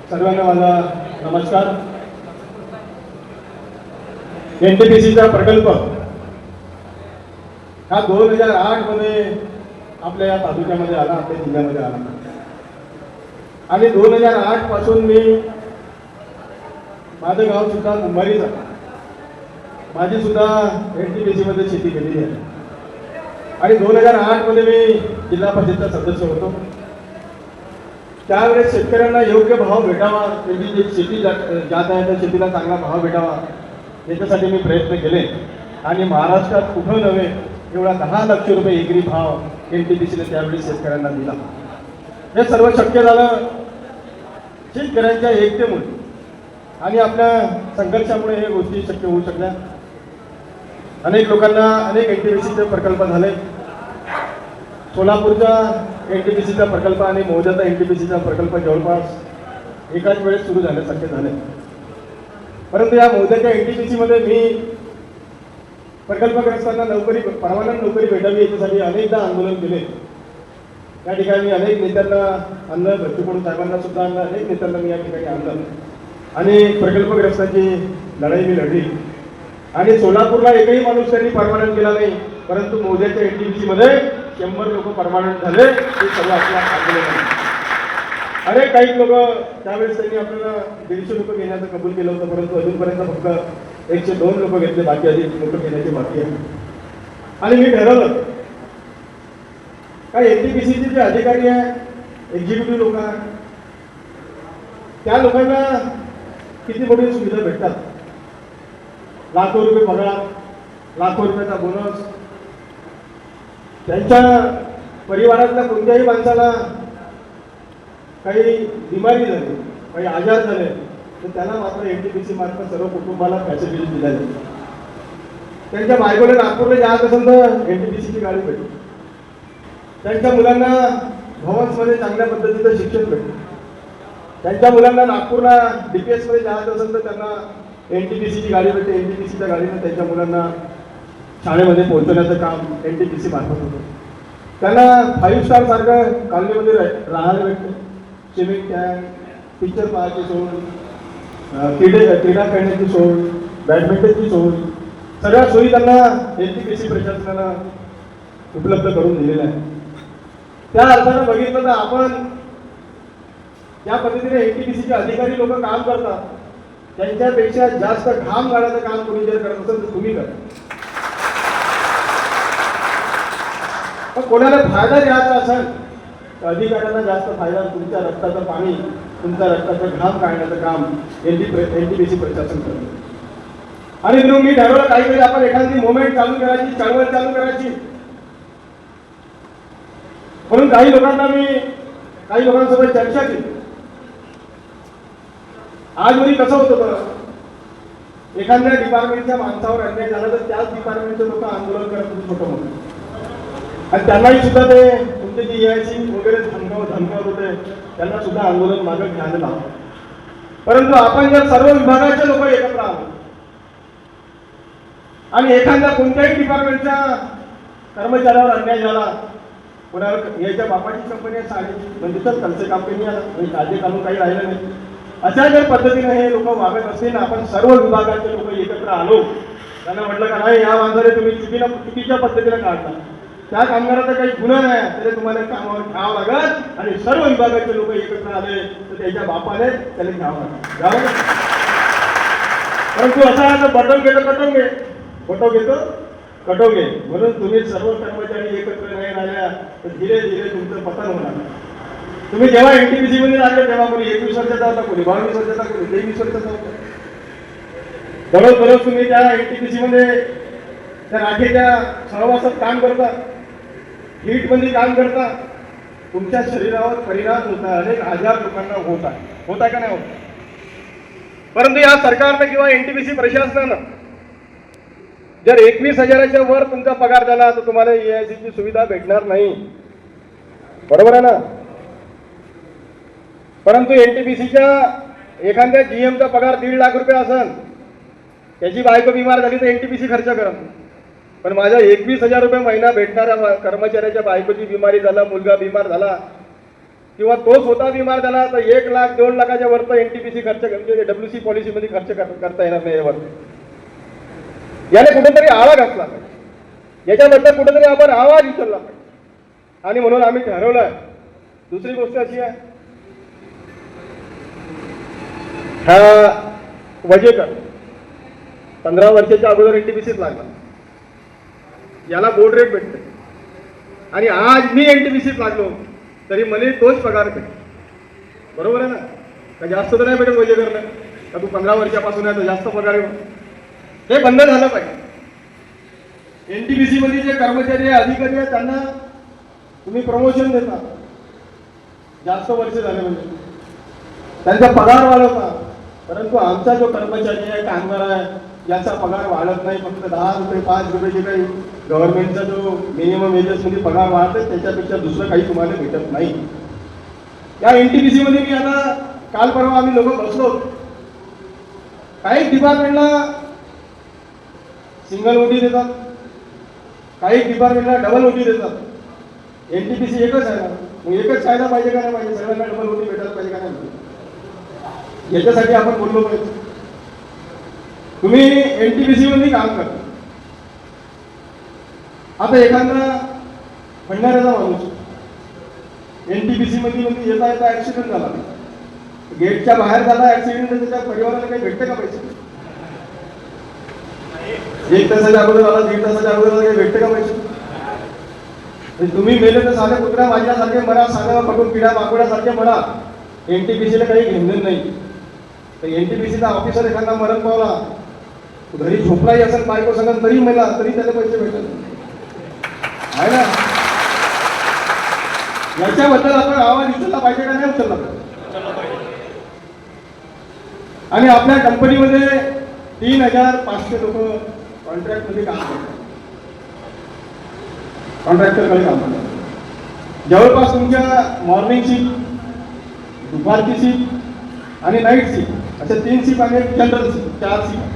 सर्वांना माझा नमस्कार. एनटीपीसीचा प्रकल्प हा 2008 मध्ये आपल्या या तालुक्यामध्ये आला, आपल्या जिल्ह्यामध्ये आला आणि 2008 पासून मी माझं गाव सुद्धा कुंभारीच आहे. माझी सुद्धा एनटीपीसी मध्ये शेती केलेली आहे आणि 2008 मध्ये मी जिल्हा परिषदचा सदस्य होतो. त्यावेळेस शेतकऱ्यांना योग्य भाव भेटावा, त्यांची जी शेती जात आहे त्या शेतीला चांगला भाव भेटावा याच्यासाठी मी प्रयत्न केले आणि महाराष्ट्रात कुठं नव्हे एवढा 10 लाख रुपये एकरी भाव एनटीपीसीने त्यावेळी शेतकऱ्यांना दिला. हे सर्व शक्य झालं शेतकऱ्यांच्या एकतेमुळे आणि आपल्या संघर्षामुळे हे गोष्टी शक्य होऊ शकल्या. अनेक लोकांना अनेक एनटीपीसीचे प्रकल्प झाले. सोलापूरचा एनटीपीसीचा प्रकल्प आणि मौजाचा एनटीपीसीचा प्रकल्प जवळपास एकाच वेळेस सुरू झाल्यासारखे झाले. परंतु या मौजाच्या एनटीपीसीमध्ये मी प्रकल्पग्रस्तांना परमानंट नोकरी भेटावी याच्यासाठी अनेकदा आंदोलन केले. या ठिकाणी अनेक नेत्यांना आणलं, भरतीकडून साहेबांना सुद्धा आणलं, अनेक नेत्यांना मी या ठिकाणी आणलं आणि प्रकल्पग्रस्तांची लढाई मी लढली आणि सोलापूरला एकही माणूस त्यांनी परमानंट केला नाही. परंतु मौजाच्या एनटीपीसीमध्ये 100 लोक परमानंट झाले. ते सगळं आपल्या आंदोलन. अनेक काही लोक त्यावेळेस त्यांनी आपल्याला 150 लोक घेण्याचं कबूल केलं होतं, परंतु अजूनपर्यंत फक्त 102 लोक घेतले, बाकी अधिक लोक घेण्याची बाकी आहे. आणि मी ठरवलं काय एनटीपीसीचे जे अधिकारी आहे, एक्झिक्युटिव्ह लोक आहेत, त्या लोकांना किती मोठी सुविधा भेटतात. लाखो रुपये पगार, लाखो रुपयाचा बोनस. त्यांच्या परिवारातल्या कोणत्याही माणसाला काही बिमारी झाली, काही आजार झाले तर त्याला मात्र एनटीपीसी मार्फत सर्व कुटुंबाला फॅसिलिटी दिल्या जाते. त्यांच्या बायकोला नागपूरला जायचं असेल तर एनटीपीसीची गाडी भेटते. त्यांच्या मुलांना भवन्समध्ये चांगल्या पद्धतीचं शिक्षण भेटतं. त्यांच्या मुलांना नागपूरला DPS मध्ये जायचं असेल तर त्यांना एनटीपीसीची गाडी भेटते. एनटीपीसीच्या गाडीने त्यांच्या मुलांना शाळेमध्ये पोहोचवण्याचं काम एनटीपीसी मार्फत होतं. त्यांना 5 स्टार सारखं कॉलनीमध्ये राहायला भेटतं. स्विमिंग टँक, पिक्चर पाहायची सोय, क्रीडा खेळण्याची सोय, बॅडमिंटनची सोय, सगळ्या सोयी त्यांना एनटीपीसी प्रशासनानं उपलब्ध करून दिलेल्या आहे. त्या अर्थानं बघितलं तर आपण ज्या पद्धतीने एनटीपीसीचे अधिकारी लोक काम करतात त्यांच्यापेक्षा जास्त घाम गाळायचं काम कोणी जर करत असेल तर तुम्ही करा. पण कोणाला फायदा द्यायचा असेल तर अधिकाऱ्यांना जास्त फायदा, तुमच्या रक्ताचं पाणी, तुमच्या रक्ताचं घाम काढण्याचं काम एनटीपीसी प्रशासन करतं. आणि म्हणून मी ठरवलं काहीतरी आपण एखादी मुवमेंट चालू करायची, चळवळ चालू करायची. म्हणून काही लोकांसोबत चर्चा केली. आज मी कसं होतं बरं, एखाद्या डिपार्टमेंटच्या माणसावर अन्याय झाला तर त्याच डिपार्टमेंटचे लोक आंदोलन करत होते छोटं मोठं आणि त्यांनाही सुद्धा ते तुमचे जे EIC वगैरे धमकावत होते त्यांना सुद्धा आंदोलन मागे घ्यायला लावलं. परंतु आपण जर सर्व विभागाचे लोक एकत्र आलो आणि एखाद्या कोणत्याही डिपार्टमेंटच्या कर्मचाऱ्यावर अन्याय झाला, कोणावर याच्या बापाची कंपनी आहे साडीची म्हणजे तर कलसे कंपनी आहे, कायदे कानून काही राहिलं नाही, अशा जर पद्धतीने हे लोक वागत असतील, आपण सर्व विभागाचे लोक एकत्र आलो, त्यांना म्हटलं का नाही या माणसाने तुम्ही चुकीच्या पद्धतीने काढता, त्या कामगाराचा काही गुन्हा नाही तरी तुम्हाला कामावर घ्यावं लागत आणि सर्व विभागाचे लोक एकत्र आले तर त्याच्या बापाने त्याला घ्यावं लागत. परंतु असा आहे तर बटव घेतो कटव घे. म्हणून तुम्ही सर्व कर्मचारी एकत्र नाही राहिल्या तर धीरे धीरे तुमचं पतन होणार. तुम्ही जेव्हा एनटीपीसी मध्ये लागले तेव्हा कोणी 21 वर्षाचा होता, कोणी 22 वर्षाचा, कोणी 23 वर्षाचा होता. दररोज तुम्ही त्या एनटीपीसी मध्ये त्या राखेच्या सहवासात काम करता, हीट मध्ये काम करता, तुमच्या शरीरावर परिणाम होता, अनेक आजार लोकांना होता का नाही होत. परंतु या सरकारनं किंवा एनटीपीसी प्रशासनानं जर 21,000च्या वर तुमचा पगार झाला तर तुम्हाला EICची सुविधा भेटणार नाही, बरोबर आहे ना. परंतु एनटीपीसीच्या एखाद्या GMचा पगार 1.5 लाख रुपये असेल, त्याची बायको बिमार झाली तर एनटीपीसी खर्च करत, पण माझ्या 21,000 रुपये महिना भेटणाऱ्या कर्मचाऱ्याच्या बायकोची बिमारी झाला, मुलगा बिमार झाला किंवा तो स्वतः बिमार झाला तर 1 लाख 2 लाखाच्या वरचा एनटीपीसी खर्च म्हणजे WC पॉलिसीमध्ये खर्च करता येणार नाही यावर. याने कुठेतरी आळा घातला पाहिजे, याच्याबद्दल कुठेतरी आपण आवाज उचलला पाहिजे. आणि म्हणून आम्ही ठरवलं. दुसरी गोष्ट अशी आहे, हा वजेकर 15 वर्षाच्या अगोदर एनटीपीसीत लागला, याला बोर्ड रेट भेटते. आणि आज मी एनटीपीसीत लागलो तरी मला तोच पगार भेटतो. बरोबर आहे ना? का जास्त तर नाही भेटत वजेकरला? का तू 15 वर्षापासून आहे तर जास्त पगार आहे? हे बंद झालं पाहिजे. एनटीपीसी मध्ये जे कर्मचारी आहे, अधिकारी आहे, त्यांना तुम्ही प्रमोशन देता, जास्त वर्ष झाले म्हणजे त्यांचा पगार वाढवता. परंतु आमचा जो कर्मचारी आहे, कामगार आहे, याचा पगार वाढत नाही. फक्त 10 रुपये 5 रुपये जे काही गव्हर्नमेंटचा जो मिनिमम वेजेसमध्ये पगार वाढतो त्याच्यापेक्षा दुसरं काही तुम्हाला भेटत नाही. या एनटीपीसी मध्ये मी आता काल परवा आम्ही लोक बसलो, काही डिपार्टमेंटला सिंगल ओटी देतात, काही डिपार्टमेंटला डबल ओटी देतात. एनटीपीसी एकच आहे ना, मग एकच कायदा पाहिजे का नाही पाहिजे? सगळ्यांना डबल ओटी भेटायला पाहिजे का नाही? याच्यासाठी आपण बोललो पाहिजे. तुम्ही एनटीपीसी मध्ये काम करता, आता एखादा भंडाऱ्याचा माणूस एनटीपीसी मध्ये येता येता ऍक्सिडेंट झाला, गेटच्या बाहेर झाला ऍक्सिडेंट, तर त्याच्या परिवाराला काही भेटते का पैसे? 1 तासाच्या अगोदर आला, 1.5 तासाच्या अगोदर आला, काही भेटते का पैसे? तुम्ही मेले तर साधे कुत्र्या माझ्यासारखे मरा, साधं पटून पिढ्या माकुड्यासारखे मरा, एनटीपीसीला काही घेणं नाही. तर एनटीपीसीचा ऑफिसर एखादा मरण पावला, घरी झोपलाही असेल बायको सांगा तरी मेला तरी त्याला पैसे भेटत आहे ना. याच्याबद्दल आपण आवाज उचलला पाहिजे का नाही उचलला पाहिजे? आणि आपल्या कंपनीमध्ये 3500 लोक कॉन्ट्रॅक्ट मध्ये काम करतात, कॉन्ट्रॅक्टरकडे काम करतात. जवळपास तुमच्या मॉर्निंग शिफ्ट, दुपारची शिफ्ट आणि नाईट शिफ्ट अशा 3 शिफ्ट आणि जनरल शिफ्ट 4 शिफ्ट.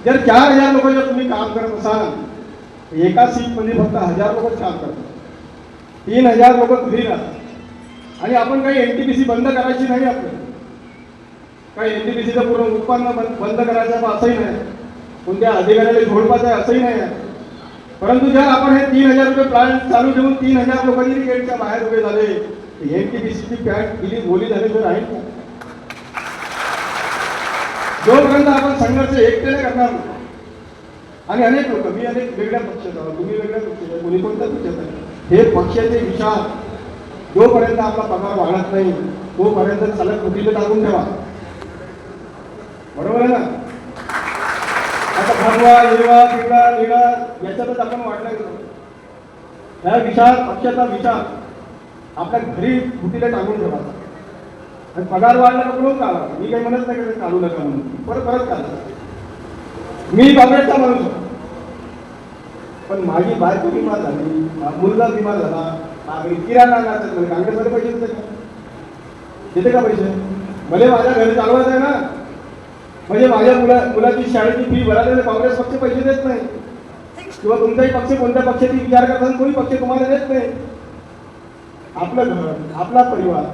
जर 4000 लोक जर तुम्ही काम करत असाल, एका शिफ्ट मध्ये फक्त 1000 लोक काम करतात, 3000 लोक घरी राहतात. आणि आपण काही एनटीपीसी बंद करायची नाही, आपल्याला काही एनटीपीसीचं पूर्ण उत्पन्न बंद करायचं असंही नाही, कोणत्या अधिकाऱ्याला झोडपायचं असंही नाही आहे. परंतु जर आपण हे 3000 रुपये प्लांट चालू ठेवून 3000 लोक जरी गेटच्या बाहेर उभे झाले, एनटीपीसीची पॅट दिली बोली झाली तर राहील का? जोपर्यंत आपण संघर्ष एकट्याने करणार नाही. आणि अनेक लोक, मी अनेक वेगळ्या पक्षात आहोत, तुम्ही वेगळ्या पक्षात आहे, कोणी कोणत्या पक्षात आहे, हे पक्षाचे विचार जोपर्यंत आपला पगार वाढत नाही तोपर्यंत सलग कुठे टाकून ठेवा. बरोबर आहे ना? आता भगवा हिरवा पिवळा निळा याच्यातच आपण वाढला गेलो. ह्या विचार, पक्षाचा विचार आपल्या घरी कुठीला टाकून ठेवायचा. आणि पगार वाढला का म्हणून काढा, मी काही म्हणत नाही की काढू नका म्हणून, परत काढा. मी काँग्रेसचा माणूस होतो, पण माझी बायको बिमार झाली, मुलगा बिमार झाला, किराणा आणला, काँग्रेसमध्ये पैसे देते का? देते का पैसे? भले माझ्या घरी चालवायचं आहे ना, म्हणजे माझ्या मुलाची शाळेची फी भरायला काँग्रेस पक्ष पैसे देत नाही, किंवा तुमचाही पक्ष कोणत्या पक्षाची विचार करताना कोणी पक्ष तुम्हाला देत नाही. आपलं घर, आपला परिवार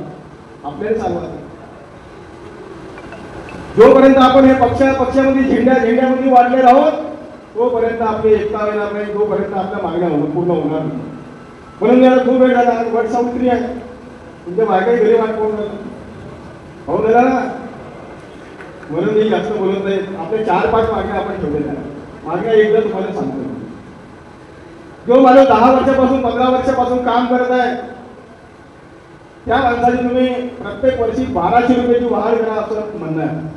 आपल्याला चालवायचं. जोपर्यंत आपण हे पक्षामध्ये झेंड्यामध्ये वाढले राहून तोपर्यंत आपली एकता येणार नाही, तोपर्यंत आपल्या मागण्या पूर्ण होणार नाही. म्हणून याला खूप वेळ झाला, वट सावित्री आहे, तुमच्या बायकाही घरी वाट पाहून राहिला, हो गेला ना. म्हणून मी जास्त बोलत नाही. आपले 4-5 मागण्या आपण ठेवलेल्या आहेत. मागण्या एकदा तुम्हाला सांगतो, जो माणूस 10 वर्षापासून 15 वर्षापासून काम करत आहे त्या माणसाची तुम्ही प्रत्येक वर्षी 1200 रुपयाची वाढ करा असं म्हणणं आहे.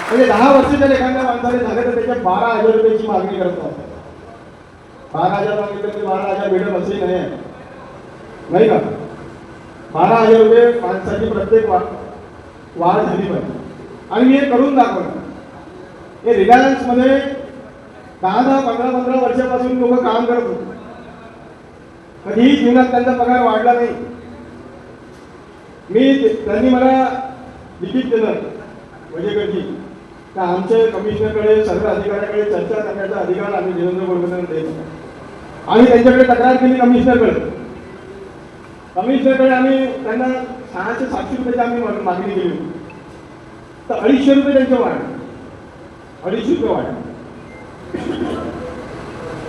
म्हणजे 10 वर्ष जर एखाद्या माणसाने झाले तर त्याच्या 12,000 रुपयाची मागणी करतो. 12,000 मागितलं तर 12,000 भेटत असे नाही का? 12,000 रुपये माणसाची प्रत्येक वाढ झाली पाहिजे. आणि मी हे करून दाखवलं. हे रिलायन्स मध्ये 10-10, 15-15 वर्षापासून लोक काम करत होते, कधीही जीवनात त्यांचा पगार वाढला नाही. त्यांनी मला लिखित दिलं वजेकरजी का आमच्या कमिशनरकडे, सर्व अधिकाऱ्याकडे चर्चा करण्याचा अधिकार आम्ही देवेंद्र फडणवीसांना देतो. आम्ही त्यांच्याकडे तक्रार केली कमिशनरकडे कमिशनरकडे आम्ही त्यांना 600-700 रुपयाची आम्ही मागणी केली होती. तर 250 रुपये त्यांचे वाढ, 250 रुपये वाढ,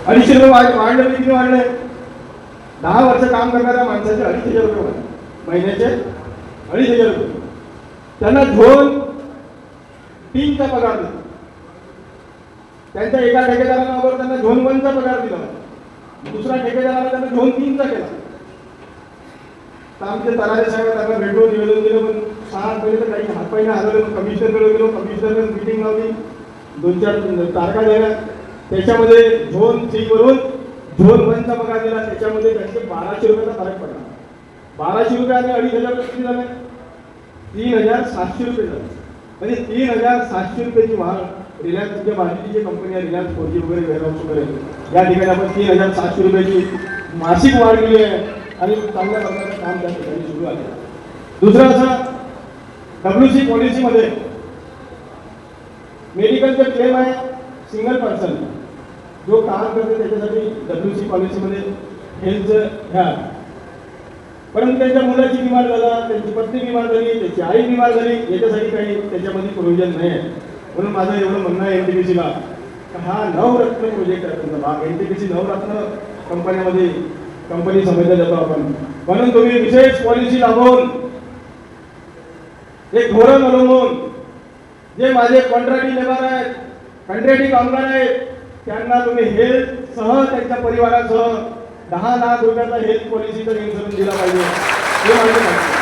250 रुपये वाढले. किती वाढले? 10 वर्ष काम करणाऱ्या माणसाचे 2,500 रुपये वाढले, महिन्याचे 2,500 रुपये. त्यांना झोन 3चा पगार दिला. त्यांच्या एका ठेकेदाराबरोबर त्यांना झोन 1चा पगार दिला, दुसरा ठेकेदाराला त्यांना झोन 3चा केला. तर आमचे तरारे साहेब त्यांना भेटून निवेदन दिलं, पण 6 पहिले तर काही हातपायने हरवले. कमिशनरकडे गेलो, कमिशनरने मिटिंग लावली, 2-4 तारखा झाल्या. त्याच्यामध्ये झोन 3 वरून झोन 1चा पगार दिला. त्याच्यामध्ये त्यांचे 1,200 रुपयाचा फरक पडला. 1,200 रुपये आणि 2,500 किती झाले? 3,700 रुपये झाले. म्हणजे 3,700 रुपयाची वाढ. रिलायन्सच्या बाकीची जे कंपनी आहे, रिलायन्स 4G वगैरे, वेअरहाऊस वगैरे, या ठिकाणी आपण 3,700 रुपयाची मासिक वाढ केली आहे आणि चांगल्या प्रकारचं काम त्या ठिकाणी सुरू आहे. दुसरं असं, WC पॉलिसीमध्ये मेडिकलचे क्लेम आहे सिंगल पर्सन जो काम करते त्याच्यासाठी WC पॉलिसीमध्ये हेल्थचं ह्या. परंतु त्यांच्या मुलाची बिमार झाला, त्यांची पत्नी बिमार झाली, त्याची आई बिमार झाली, याच्यासाठी काही त्याच्यामध्ये प्रोव्हिजन नाही आहे. म्हणून माझं एवढं म्हणणं आहे NTPCला, हा नवरत्न प्रोजेक्ट आहे तुमचा भाग. NTPC नवरत्न कंपन्यामध्ये कंपनी समजल्या जातो आपण. म्हणून तुम्ही विशेष पॉलिसी लावून, एक धोरण अवलंबून, जे माझे कॉन्ट्रॅक्टी लेबर आहेत, कंत्राटी कामगार आहेत, त्यांना तुम्ही हेल्थ सह त्यांच्या परिवारासह 10 लाख रुपयाचा हेल्थ पॉलिसीचा इन्शुरन्स दिला पाहिजे. हे माझं